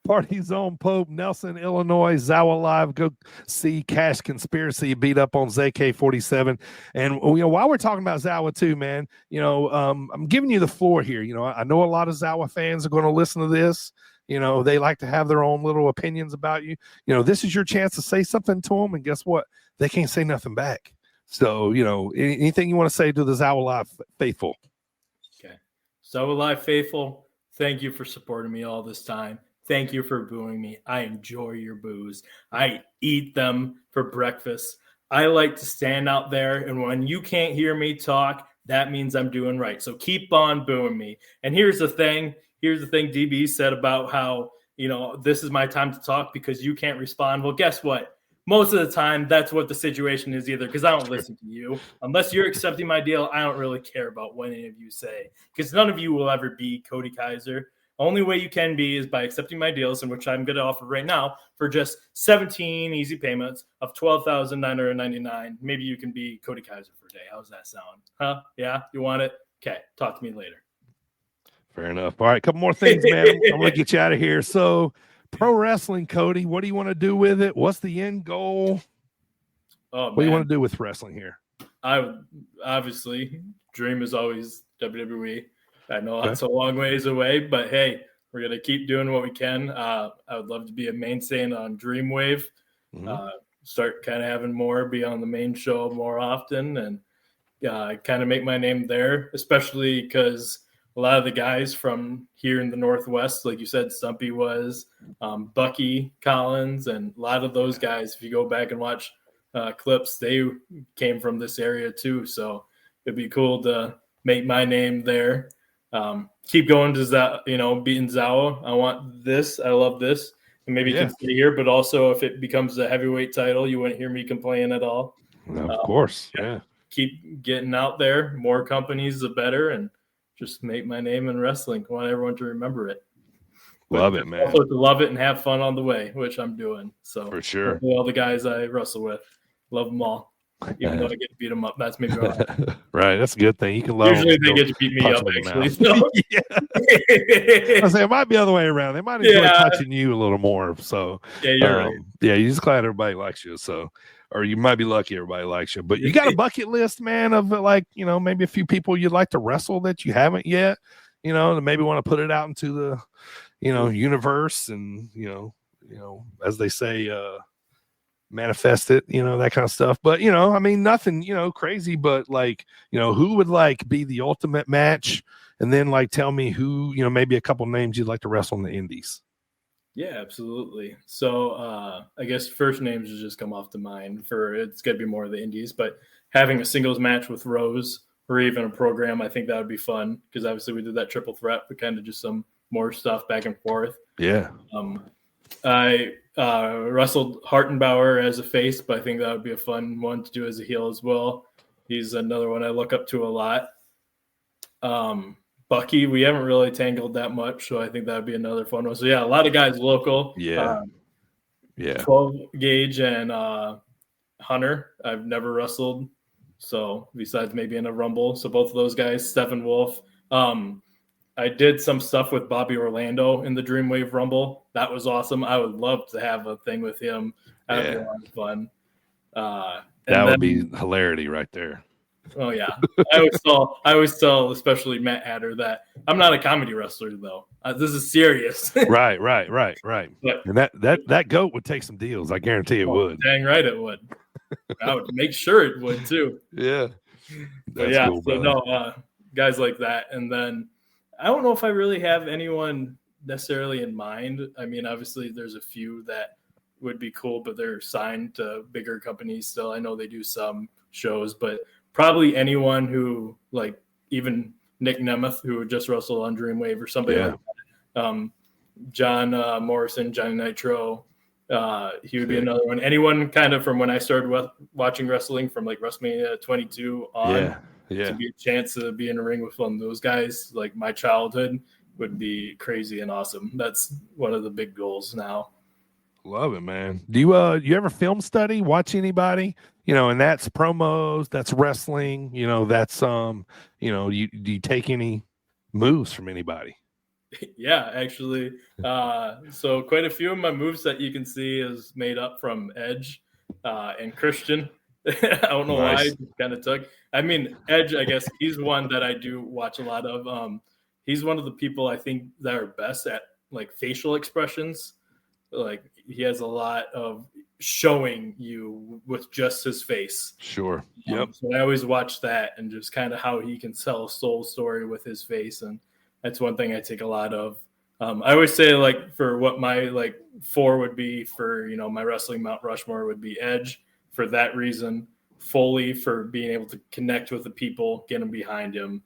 Parties on Pope, Nelson, Illinois, ZOWA Live. Go see Cash Conspiracy beat up on ZK-47. And while we're talking about ZOWA too, man, I'm giving you the floor here. I know a lot of ZOWA fans are going to listen to this. They like to have their own little opinions about you. This is your chance to say something to them, and guess what? They can't say nothing back. So, anything you want to say to the ZOWA Live faithful? Okay. ZOWA Live faithful, thank you for supporting me all this time. Thank you for booing me. I enjoy your boos. I eat them for breakfast. I like to stand out there, and when you can't hear me talk, that means I'm doing right. So keep on booing me. And here's the thing DB said about how, this is my time to talk because you can't respond. Well, guess what? most of the time that's what the situation is either, because I don't listen to you. Unless you're accepting my deal, I don't really care about what any of you say, because none of you will ever be Kody Kaiser. Only way you can be is by accepting my deals, in which I'm going to offer right now for just 17 easy payments of $12,999. Maybe you can be Kody Kaiser for a day. How's that sound? Huh? Yeah? You want it? Okay. Talk to me later. Fair enough. All right. A couple more things, man. I'm going to get you out of here. So, pro wrestling, Kody, what do you want to do with it? What's the end goal? Oh, what do you want to do with wrestling here? Obviously, dream is always WWE. I know that's a long ways away, but hey, we're going to keep doing what we can. I would love to be a mainstay on Dreamwave, start kind of having more, be on the main show more often, and kind of make my name there, especially because a lot of the guys from here in the Northwest, like you said, Stumpy was, Bucky Collins, and a lot of those guys, if you go back and watch clips, they came from this area too. So it'd be cool to make my name there. Keep going to beating ZOWA. I want this. I love this. And maybe you can stay here, but also if it becomes a heavyweight title, you wouldn't hear me complain at all. Of course. Yeah. Keep getting out there. More companies, the better. And just make my name in wrestling. I want everyone to remember it. Love it, man. Also to love it and have fun on the way, which I'm doing. So for sure. All the guys I wrestle with, love them all. Even though I get to beat them up, that's maybe wrong. Right, that's a good thing. You can love Usually them. they get to beat me up, actually. So. I say it might be the other way around. They might enjoy touching you a little more. So yeah, you're right. Yeah, you're just glad everybody likes you. So, or you might be lucky everybody likes you. But you got a bucket list, man, of maybe a few people you'd like to wrestle that you haven't yet. To maybe want to put it out into the universe and as they say, manifest it, that kind of stuff. But nothing crazy, but who would be the ultimate match, and then tell me who, maybe a couple names you'd like to wrestle in the indies. Yeah, absolutely. So I guess first names would just come off to mind for it's gonna be more of the indies, but having a singles match with Rose or even a program, I think that would be fun, because obviously we did that triple threat, but kind of just some more stuff back and forth. Yeah. I wrestled Hartenbauer as a face, but I think that would be a fun one to do as a heel as well. He's another one I look up to a lot. Bucky, we haven't really tangled that much, so I think that would be another fun one. So yeah, a lot of guys local. Yeah. 12 Gauge and Hunter, I've never wrestled. So besides maybe in a Rumble, so both of those guys, Stephen Wolf. I did some stuff with Bobby Orlando in the Dreamwave Rumble. That was awesome. I would love to have a thing with him. That would be a lot of fun. That would be hilarity right there. Oh yeah, I always tell, especially Matt Hatter, that I'm not a comedy wrestler though. This is serious. Right. But, and that goat would take some deals. I guarantee it would. Dang right it would. I would make sure it would too. Yeah. That's cool, so no, guys like that, and then I don't know if I really have anyone necessarily in mind. I mean, obviously there's a few that would be cool, but they're signed to bigger companies still. I know they do some shows, but probably anyone who, even Nick Nemeth, who would just wrestle on Dreamwave or somebody like that. John Morrison, Johnny Nitro, he would be another one. Anyone kind of from when I started watching wrestling from WrestleMania 22 on. To be a chance to be in a ring with one of those guys, like my childhood, would be crazy and awesome. That's one of the big goals now. Love it, man. Do you ever film study, watch anybody? And that's promos, that's wrestling, that's do you take any moves from anybody? Yeah, actually. So quite a few of my moves that you can see is made up from Edge and Christian. I don't know why I kind of took. I mean, Edge, I guess he's one that I do watch a lot of. He's one of the people I think that are best at facial expressions. He has a lot of showing you with just his face. Sure. Yep. So I always watch that and just kind of how he can tell a soul story with his face, and that's one thing I take a lot of. I always say for what my 4 would be for my wrestling Mount Rushmore would be Edge. For that reason, Foley for being able to connect with the people, get them behind him,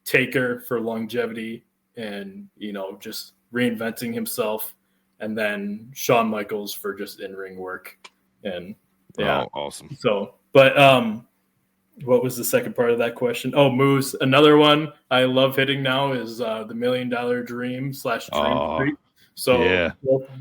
Taker for longevity and just reinventing himself, and then Shawn Michaels for just in-ring work. And yeah, awesome. So, but what was the second part of that question? Oh, moves. Another one I love hitting now is the $1 Million Dream / Dream Street. So yeah,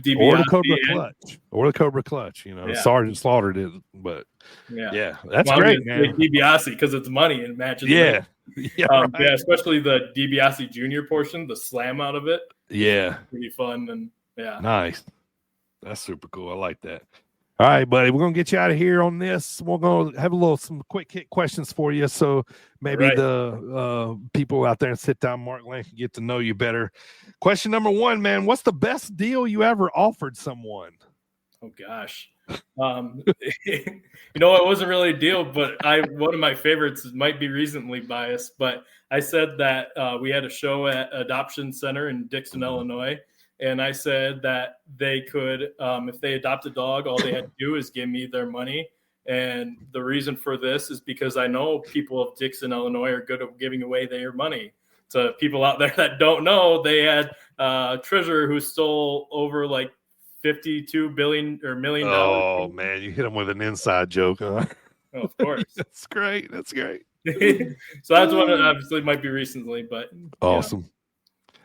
DiBiase or the Cobra Clutch. Yeah. Sergeant Slaughter did, but yeah, that's great, man. DiBiase because it's money and matches. Yeah, right. Yeah, especially the DiBiase Jr. portion, the slam out of it. Yeah, Pretty fun and nice. That's super cool. I like that. All right, buddy, we're gonna get you out of here on this. We're gonna have some quick hit questions for you, so maybe the people out there in Sit Down Mark Land can get to know you better. Question number 1, man, what's the best deal you ever offered someone? Oh gosh, it wasn't really a deal, but one of my favorites might be recently biased, but I said that we had a show at Adoption Center in Dixon, Illinois. And I said that they could, if they adopt a dog, all they had to do is give me their money. And the reason for this is because I know people of Dixon, Illinois are good at giving away their money. To people out there that don't know, they had a treasurer who stole over like $52 billion or $1 million. Oh, man, you hit him with an inside joke, huh? Oh, of course. That's great. That's great. So that's one that obviously might be recently, but awesome. Yeah.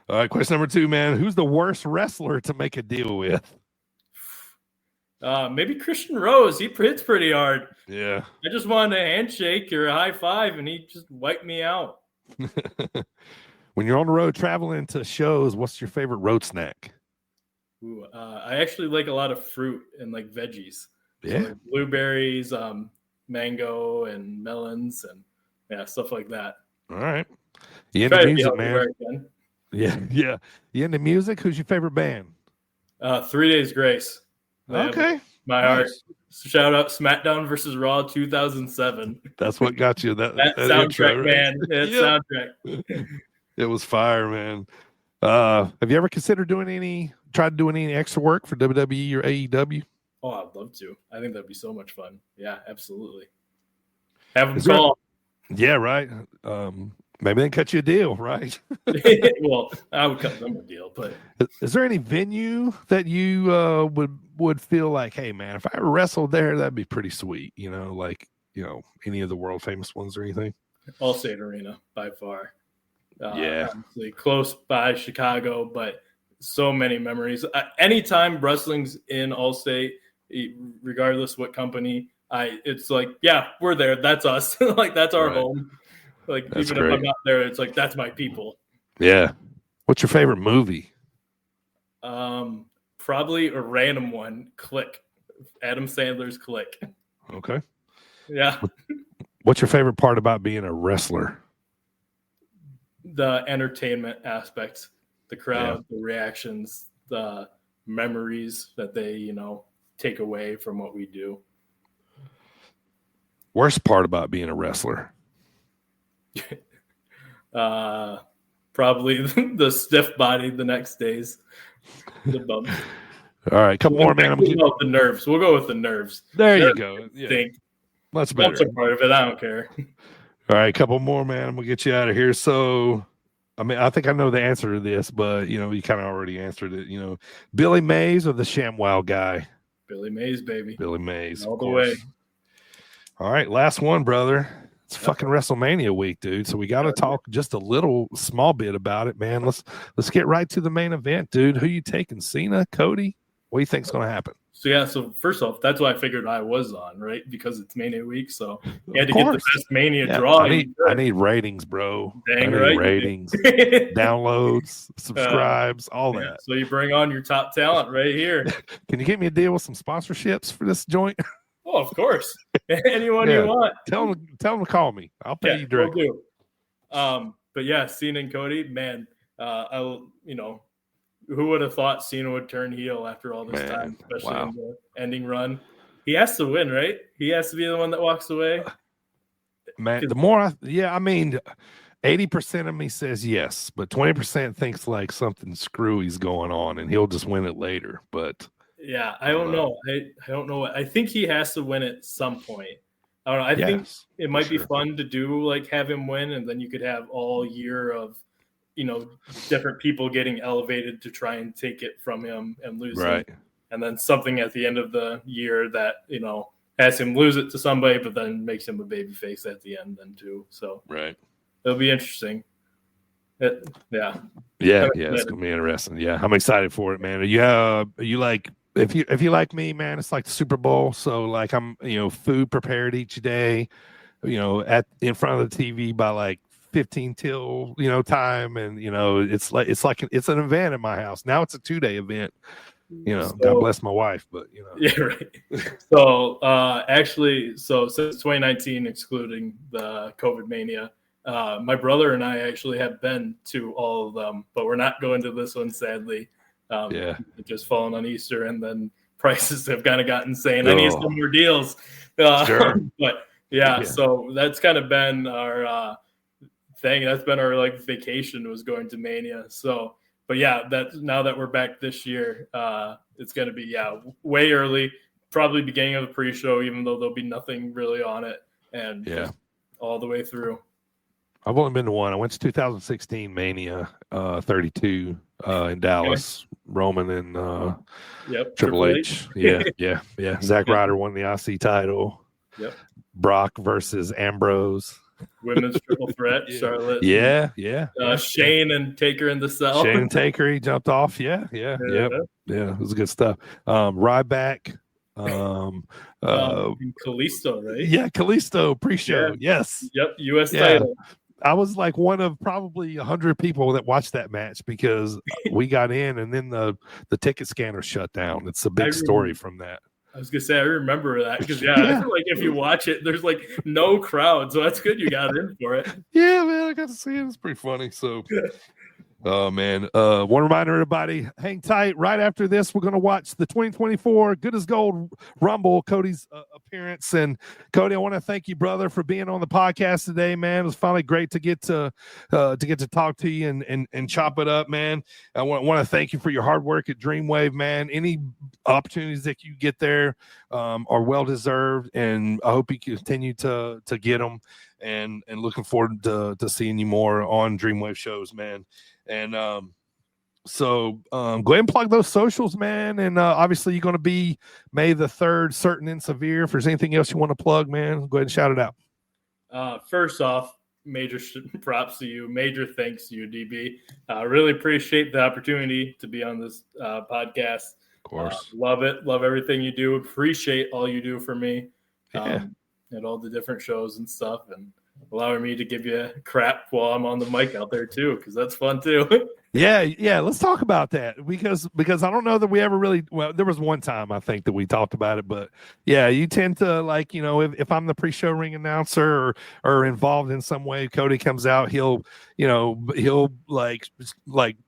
All right, question number 2, man. Who's the worst wrestler to make a deal with? Maybe Christian Rose. He hits pretty hard. Yeah. I just wanted a handshake or a high five, and he just wiped me out. When you're on the road traveling to shows, what's your favorite road snack? Ooh, I actually like a lot of fruit and like veggies. Yeah. So like blueberries, mango, and melons, and stuff like that. All right. You into music, man? Yeah. You into music? Who's your favorite band? 3 Days Grace. Okay. My heart. Shout out SmackDown versus Raw 2007. That's what got you that soundtrack, intro, right? man. Soundtrack. It was fire, man. Have you ever considered tried doing any extra work for WWE or AEW? Oh, I'd love to. I think that'd be so much fun. Yeah, absolutely. Have them call. Yeah, right. Maybe they can cut you a deal, right? Well, I would cut them a deal, but is there any venue that you would feel like, hey, man, if I wrestled there, that'd be pretty sweet, any of the world famous ones or anything? Allstate Arena by far. Yeah, obviously close by Chicago, but so many memories. Anytime wrestling's in Allstate, regardless what company, it's like, yeah, we're there. That's us. Like that's our home. Like that's even great. If I'm not there, it's like that's my people. Yeah. What's your favorite movie? Probably a random one. Click. Adam Sandler's Click. Okay. Yeah. What's your favorite part about being a wrestler? The entertainment aspect, the crowd, the reactions, the memories that they, take away from what we do. Worst part about being a wrestler? Probably the stiff body the next days. The bumps. All right, couple more, man. The nerves. We'll go with the nerves. There you go. Yeah. Think. Much better. That's a part of it. I don't care. All right, couple more, man. I'm gonna get you out of here. So, I think I know the answer to this, but you kind of already answered it. Billy Mays or the ShamWow guy? Billy Mays, baby. Billy Mays, all the way. All right, last one, brother. It's fucking WrestleMania week, dude. So we got to talk just a little small bit about it, man. Let's get right to the main event, dude. Who you taking, Cena, Cody? What do you think's going to happen? So first off, that's why I figured I was on, right? Because it's Mania week, so you had to get the best Mania draw. I need ratings, bro. Dang right. Ratings, downloads, subscribes, all that. So you bring on your top talent right here. Can you get me a deal with some sponsorships for this joint? Oh, of course. Anyone you want. Tell them to call me. I'll pay you directly. But yeah, Cena and Cody, man, who would have thought Cena would turn heel after all this time, especially in the ending run? He has to win, right? He has to be the one that walks away. Man, the more 80% of me says yes, but 20% thinks like something screwy's going on and he'll just win it later. But yeah, I don't know. I don't know. I think he has to win at some point. I don't know. I think it might be fun to do, like, have him win, and then you could have all year of, different people getting elevated to try and take it from him and lose him. and then something at the end of the year that, you know, has him lose it to somebody, but then makes him a babyface at the end then too. So right, it'll be interesting. It's gonna be interesting. Yeah, I'm excited for it, man. Are you like, if you like me, man, it's like the Super Bowl. So like I'm, you know, food prepared each day, you know, in front of the TV by like 15 till, you know, time, and you know, it's an event in my house. Now it's a 2-day event. You know, so, God bless my wife, but you know. Yeah, right. So actually, since 2019, excluding the COVID mania, my brother and I actually have been to all of them, but we're not going to this one, sadly. Just falling on Easter, and then prices have kind of got insane. I need some more deals. Sure. But yeah, so that's kind of been our thing. That's been our like vacation, was going to Mania. So, but yeah, now that we're back this year, it's going to be way early, probably beginning of the pre-show, even though there'll be nothing really on it, and all the way through. I've only been to one. I went to 2016 Mania 32 in Dallas. Roman and Triple H. Yeah. Zack Ryder won the IC title. Yep. Brock versus Ambrose. Women's triple threat. Charlotte. Yeah. Shane and Taker in the cell. Shane and Taker, he jumped off. Yeah. It was good stuff. Ryback. Kalisto, right? Yeah, Kalisto pre-show. Yes. Yep. US title. I was like one of probably 100 people that watched that match because we got in and then the ticket scanner shut down. It's a big story from that. I was gonna say I remember that because I feel like if you watch it, there's like no crowd, so that's good you got in for it. Yeah, man, I got to see it. It's pretty funny. So, oh man, want to remind everybody, hang tight. Right after this, we're gonna watch the 2024 Good as Gold Rumble, Kody's appearance. And Kody, I want to thank you, brother, for being on the podcast today, man. It was finally great to get to talk to you and chop it up, man. I want to thank you for your hard work at Dreamwave, man. Any opportunities that you get there are well deserved, and I hope you continue to get them. And looking forward to seeing you more on Dreamwave shows, man. And so go ahead and plug those socials, man. And obviously you're going to be May the 3rd, Certain and Severe. If there's anything else you want to plug, man, go ahead and shout it out. First off, major props to you. Major thanks to you, DB. Really appreciate the opportunity to be on this podcast. Of course. Love it. Love everything you do. Appreciate all you do for me. At all the different shows and stuff, and allowing me to give you crap while I'm on the mic out there too, because that's fun too. Yeah. Let's talk about that because I don't know that we ever really. Well, there was one time I think that we talked about it, but yeah, you tend to like, you know, if I'm the pre-show ring announcer or involved in some way, Kody comes out, he'll like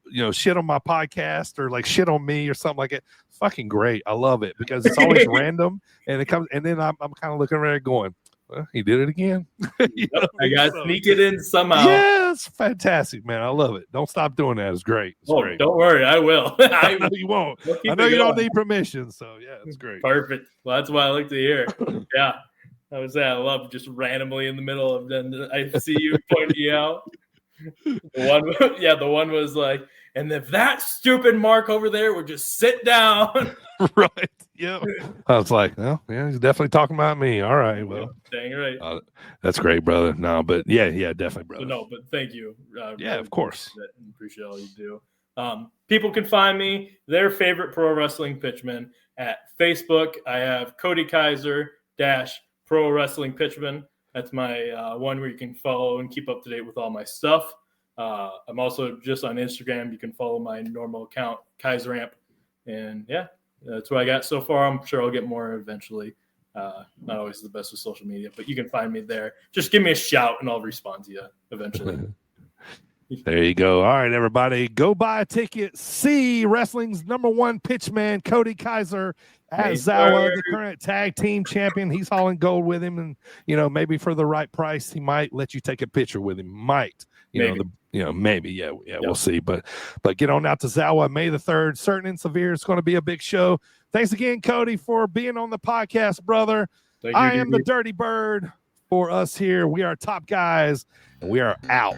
you know, shit on my podcast or like shit on me or something like it. Fucking great. I love it because it's always random and it comes, and then I'm kind of looking around going, well, he did it again. I got to sneak it in somehow. Yeah, it's fantastic, man. I love it. Don't stop doing that. It's great. It's great. Don't worry. I will. I know you won't. I know you don't need permission. So yeah, it's great. Perfect. Well, that's what I like to hear. Yeah. I was saying, I love just randomly in the middle of then I see you pointing out. The one was like, and if that stupid Mark over there would just sit down. Right. Yeah. I was like, well, yeah, he's definitely talking about me. All right. Well, dang right. That's great, brother. No, but yeah, definitely, brother. But thank you. Yeah, of course. Appreciate all you do. People can find me, their favorite pro wrestling pitchman, at Facebook. I have Kody Kaiser - Pro Wrestling Pitchman. That's my one where you can follow and keep up to date with all my stuff. I'm also just on Instagram. You can follow my normal account, KaiserAmp. And yeah, that's what I got so far. I'm sure I'll get more eventually. Not always the best with social media, but you can find me there. Just give me a shout and I'll respond to you eventually. There you go. All right, everybody. Go buy a ticket. See wrestling's #1 pitchman, Kody Kaiser, at ZOWA, the current tag team champion. He's hauling gold with him. And, you know, maybe for the right price, he might let you take a picture with him. Might. Maybe. Yeah, we'll see. But get on out to ZOWA, May the 3rd. Certain and Severe. It's going to be a big show. Thanks again, Kody, for being on the podcast, brother. I am the Dirty Bird for us here. We are Top Guys, and we are out.